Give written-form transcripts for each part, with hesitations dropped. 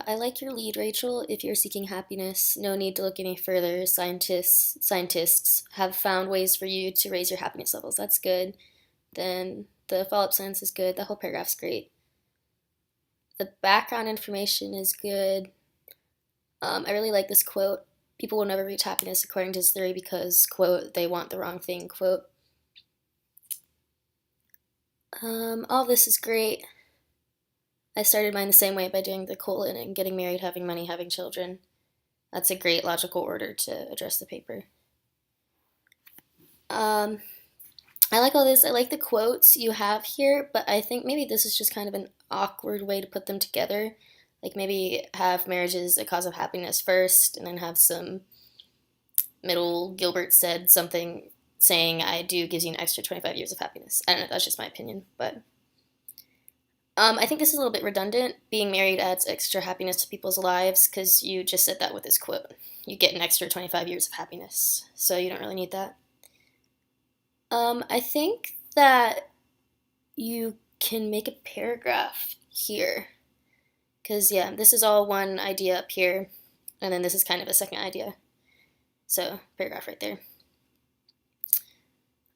I like your lead, Rachel. If you're seeking happiness, no need to look any further. Scientists have found ways for you to raise your happiness levels. That's good. Then the follow-up sentence is good. The whole paragraph's great. The background information is good. I really like this quote. People will never reach happiness according to this theory because, quote, they want the wrong thing, quote. All this is great. I started mine the same way by doing the colon and getting married, having money, having children. That's a great logical order to address the paper. I like all this. I like the quotes you have here, but I think maybe this is just kind of an awkward way to put them together. Like maybe have marriage as a cause of happiness first, and then have some middle Gilbert said something saying I do gives you an extra 25 years of happiness. I don't know, that's just my opinion, but I think this is a little bit redundant. Being married adds extra happiness to people's lives because you just said that with this quote. You get an extra 25 years of happiness, so you don't really need that. I think that you can make a paragraph here because, yeah, this is all one idea up here, and then this is kind of a second idea. So, paragraph right there.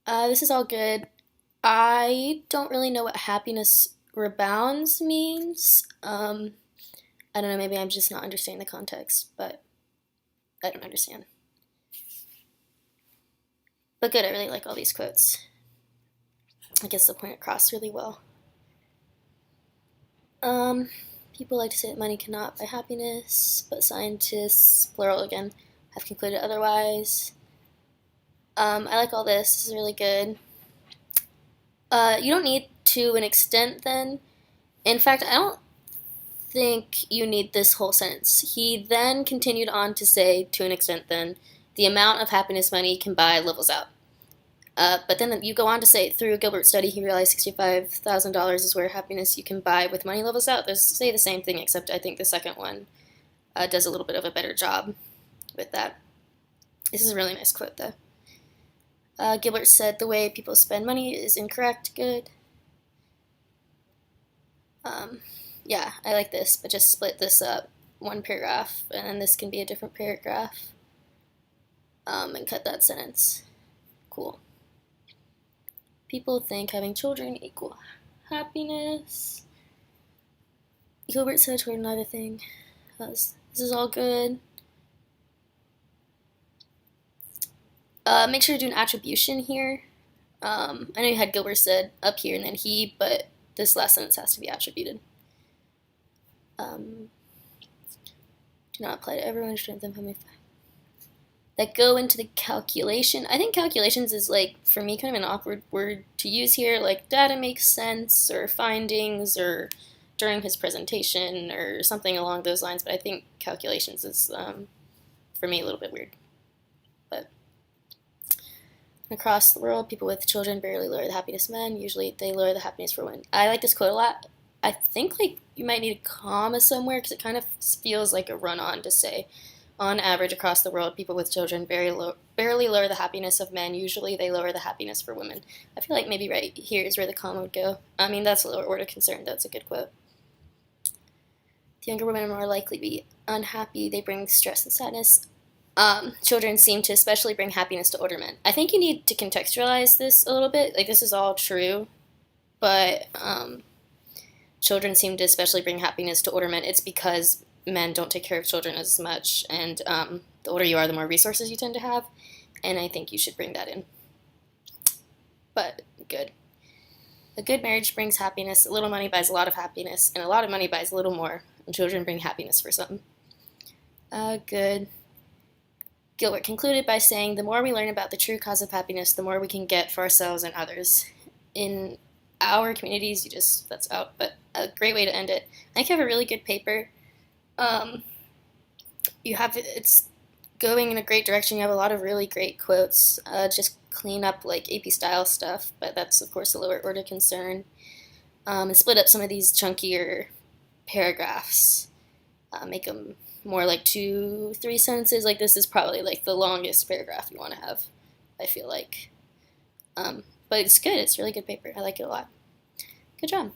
This is all good. I don't really know what happiness rebounds means. I don't know, maybe I'm just not understanding the context, but I don't understand. But good, I really like all these quotes. I guess they'll point across really well. People like to say that money cannot buy happiness, but scientists, plural again, have concluded otherwise. I like all this. This is really good. You don't need to an extent then. In fact, I don't think you need this whole sentence. He then continued on to say, to an extent then, the amount of happiness money can buy levels out. But then you go on to say, through a Gilbert study, he realized $65,000 is where happiness you can buy with money levels out. They say the same thing, except I think the second one does a little bit of a better job with that. This is a really nice quote, though. Gilbert said the way people spend money is incorrect. Good. Yeah, I like this, but just split this up. One paragraph, and then this can be a different paragraph. And cut that sentence. Cool. People think having children equal happiness. Gilbert said toward another thing. This is all good. Make sure to do an attribution here. I know you had Gilbert said up here and then he, but this last sentence has to be attributed. Do not apply to everyone. Strengthen family that go into the calculation. I think calculations is, like, for me, kind of an awkward word to use here. Like, data makes sense, or findings, or during his presentation, or something along those lines. But I think calculations is, for me, a little bit weird. But across the world, people with children barely lower the happiness of men. Usually they lower the happiness for women. I like this quote a lot. I think, like, you might need a comma somewhere because it kind of feels like a run-on to say, on average, across the world, people with children barely lower the happiness of men. Usually they lower the happiness for women. I feel like maybe right here is where the comma would go. I mean, that's a lower order concern. That's a good quote. The younger women are more likely to be unhappy. They bring stress and sadness. Children seem to especially bring happiness to older men. I think you need to contextualize this a little bit. Like, this is all true, but children seem to especially bring happiness to older men. It's because men don't take care of children as much, and the older you are, the more resources you tend to have, and I think you should bring that in. But good. A good marriage brings happiness, a little money buys a lot of happiness, and a lot of money buys a little more, and children bring happiness for some. Good. Gilbert concluded by saying, the more we learn about the true cause of happiness, the more we can get for ourselves and others. In our communities, that's out, but a great way to end it. I think you have a really good paper. It's going in a great direction. You have a lot of really great quotes. Just clean up like AP style stuff, but that's of course a lower order concern. And split up some of these chunkier paragraphs. Make them more like 2-3 sentences. Like this is probably like the longest paragraph you want to have, I feel like. But it's good. It's a really good paper. I like it a lot. Good job.